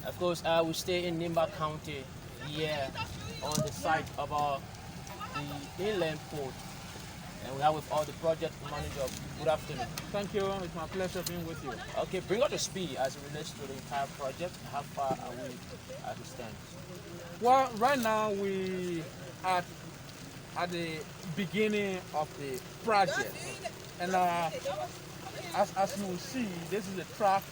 Of course, we stay in Nimba County here on the site of the inland port, and we are with all the project manager. Good afternoon. Thank you. It's my pleasure being with you. Okay, bring up the speed as it relates to the entire project. How far are we at the stand? Well, right now we are at the beginning of the project, and as you will see, this is the track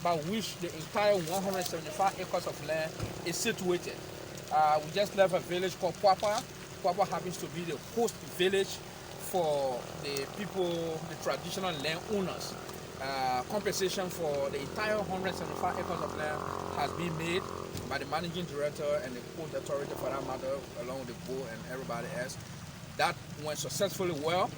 by which the entire 175 acres of land is situated. We just left a village called Pwapa. Pwapa happens to be the host village for the people, the traditional land owners. Compensation for the entire 175 acres of land has been made by the managing director and the port authority for that matter, along with the board and everybody else. That went successfully well.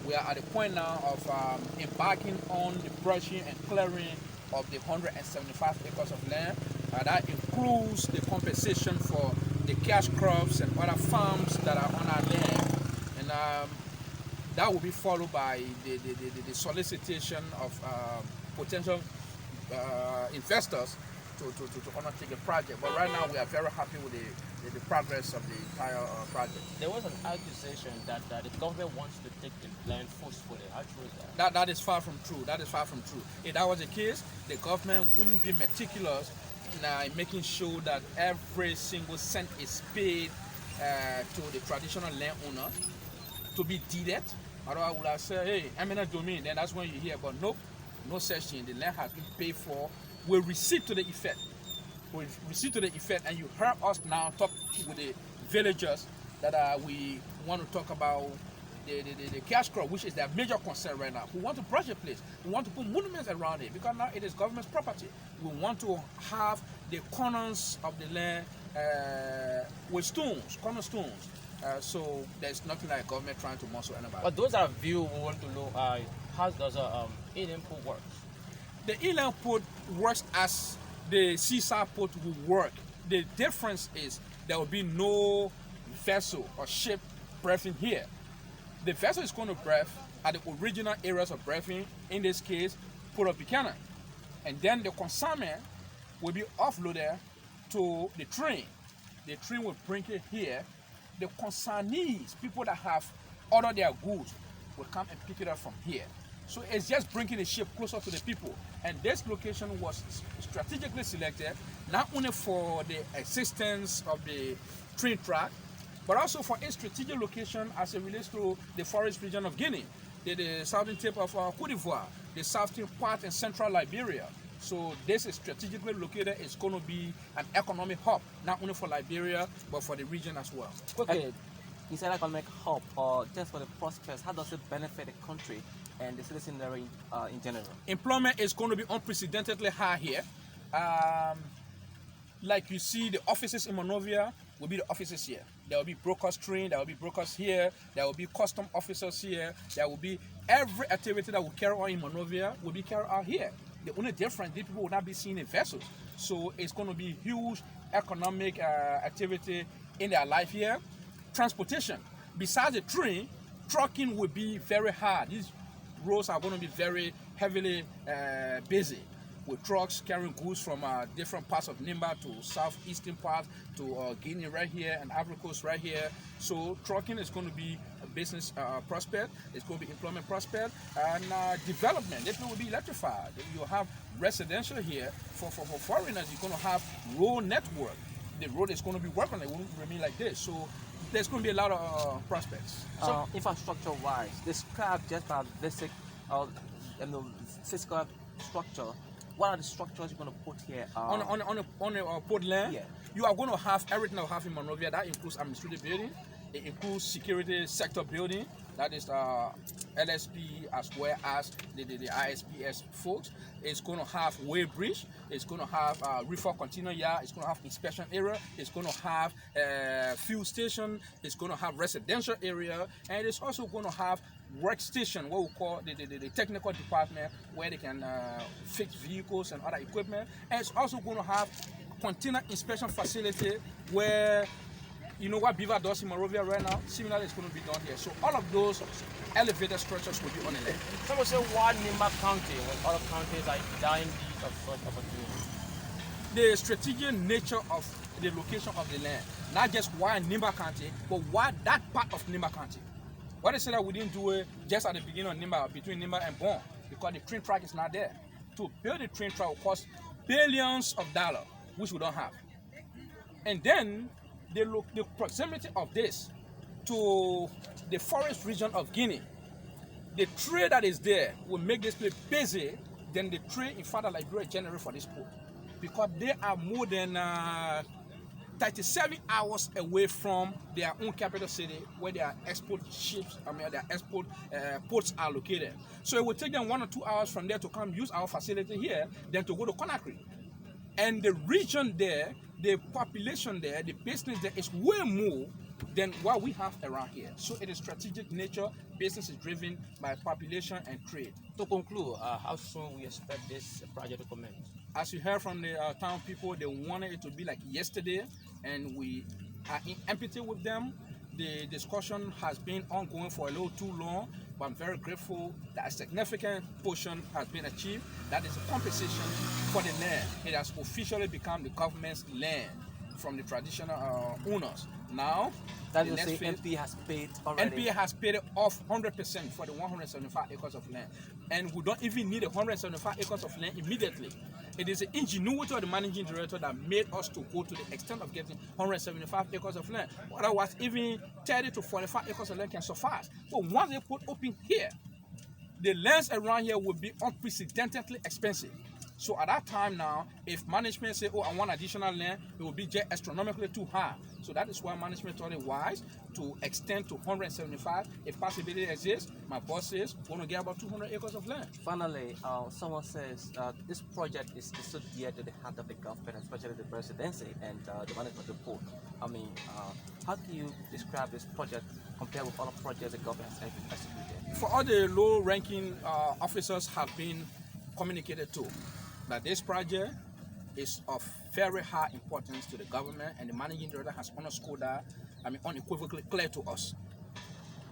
We are at the point now of embarking on the brushing and clearing of the 175 acres of land. That includes the compensation for the cash crops and other farms that are on our land. And that will be followed by the solicitation of potential investors to undertake the project. But right now we are very happy with the progress of the entire project. There was an accusation that the government wants to take the land forcefully. How true is that? That is far from true. That is far from true. If that was the case, the government wouldn't be meticulous in making sure that every single cent is paid to the traditional landowner to be deeded. Otherwise, I would have said, hey, eminent domain, then that's when you hear. But nope, no such thing. The land has been paid for. We receive to the effect. We receive to the effect, and you heard us now talk with the villagers that we want to talk about the cash crop, which is their major concern right now. We want to brush the place. We want to put monuments around it because now it is government's property. We want to have the corners of the land with stones, cornerstones. So there's nothing like government trying to muscle anybody. But those are view we want to know. How does inland port work? The inland port works as the seaside port will work. The difference is there will be no vessel or ship berthing here. The vessel is going to berth at the original areas of berthing, in this case, Port of Buchanan. And then the consignment will be offloaded to the train. The train will bring it here. The consignees, people that have ordered their goods, will come and pick it up from here. So it's just bringing the ship closer to the people. And this location was strategically selected, not only for the existence of the train track, but also for a strategic location as it relates to the forest region of Guinea, the southern tip of Cote d'Ivoire, the southern part in central Liberia. So this is strategically located. It's going to be an economic hub, not only for Liberia, but for the region as well. Okay, is that economic hub or just for the prospects? How does it benefit the country and the citizenry in general? Employment is going to be unprecedentedly high here. Like you see, the offices in Monrovia will be the offices here. There will be brokers trained, there will be brokers here, there will be custom officers here, there will be every activity that will carry on in Monrovia will be carried out here. The only difference, these people will not be seen in vessels. So it's going to be huge economic activity in their life here. Transportation, besides the train, trucking will be very hard. These roads are going to be very heavily busy, with trucks carrying goods from different parts of Nimba to southeastern part to Guinea right here and Ivory Coast right here. So trucking is going to be a business prospect. It's going to be employment prospect and development. This will be electrified. You'll have residential here for foreigners. You're going to have road network. The road is going to be working. It won't remain like this. So there's going to be a lot of prospects. So infrastructure-wise, describe just a basic physical structure. What are the structures you're going to put here? On a port land, yeah. You are going to have everything that we have in Monrovia. That includes administrative building. It includes security sector building. That is LSP as well as the ISPS folks. It's going to have way bridge. It's going to have reefer container yard. It's going to have inspection area. It's going to have fuel station. It's going to have residential area. And it's also going to have workstation, what we call the technical department, where they can fix vehicles and other equipment. And it's also going to have container inspection facility where, you know what Beaver does in Monrovia right now? Similarly, it's going to be done here. So all of those elevated structures will be on the land. Some will say, why Nimba County when other counties are dying these of such opportunities? the strategic nature of the location of the land. Not just why Nimba County, but why that part of Nimba County. Why they say that we didn't do it just at the beginning of Nimba, between Nimba and Bon, because the train track is not there. To build the train track will cost billions of dollars, which we don't have. And then the proximity of this to the forest region of Guinea, the trade that is there will make this place busy than the trade in further Liberia generate for this port, because they are more than 37 hours away from their own capital city where their export ships, their export ports are located. So it will take them 1 or 2 hours from there to come use our facility here, then to go to Conakry. And the region there, the population there, the business there is way more than what we have around here. So it is strategic nature. Business is driven by population and trade. To conclude, how soon we expect this project to commence? As you heard from the town people, they wanted it to be like yesterday, and we are in empathy with them. The discussion has been ongoing for a little too long, but I'm very grateful that a significant portion has been achieved. That is a compensation for the land. It has officially become the government's land from the traditional owners. Now, that is to say MP has paid already. MP has paid it off 100% for the 175 acres of land. And we don't even need 175 acres of land immediately. It is the ingenuity of the managing director that made us to go to the extent of getting 175 acres of land. Otherwise, even 30 to 45 acres of land can suffice. But once they put open here, the lands around here will be unprecedentedly expensive. So at that time now, if management say, oh, I want additional land, it will be just astronomically too high. So that is why management thought it wise to extend to 175. If possibility exists, my boss says we're going to get about 200 acres of land. Finally, someone says this project is so dear to the heart of the government, especially the presidency and the management of the port. How do you describe this project compared with other projects the government has executed? For all the low-ranking officers have been communicated to that this project is of very high importance to the government, and the managing director has underscored that, unequivocally clear to us.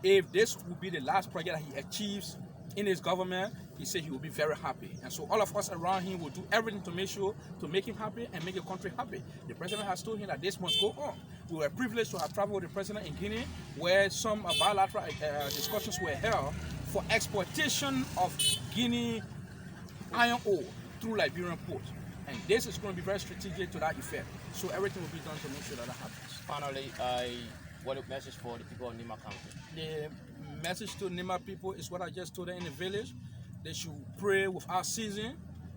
If this will be the last project that he achieves in his government, he said he will be very happy. And so all of us around him will do everything to make sure to make him happy and make the country happy. The president has told him that this must go on. We were privileged to have traveled with the president in Guinea, where some bilateral discussions were held for exportation of Guinea iron ore through Liberian ports. And this is going to be very strategic to that effect. So everything will be done to make sure that happens. Finally, what a message for the people of Nimba County? The message to Nimba people is what I just told them in the village. They should pray without ceasing.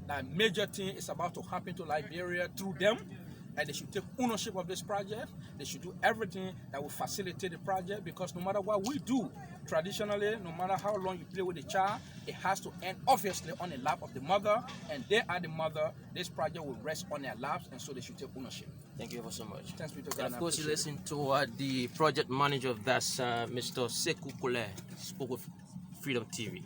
That major thing is about to happen to Liberia through them. And they should take ownership of this project. They should do everything that will facilitate the project, because no matter what we do, traditionally, no matter how long you play with the child, it has to end obviously on the lap of the mother, and they are the mother. This project will rest on their laps, and so they should take ownership. Thank you ever so much. Thanks, Peter. And of course, you listen to the project manager of that, Mr. Sekou B, spoke with Freedom TV.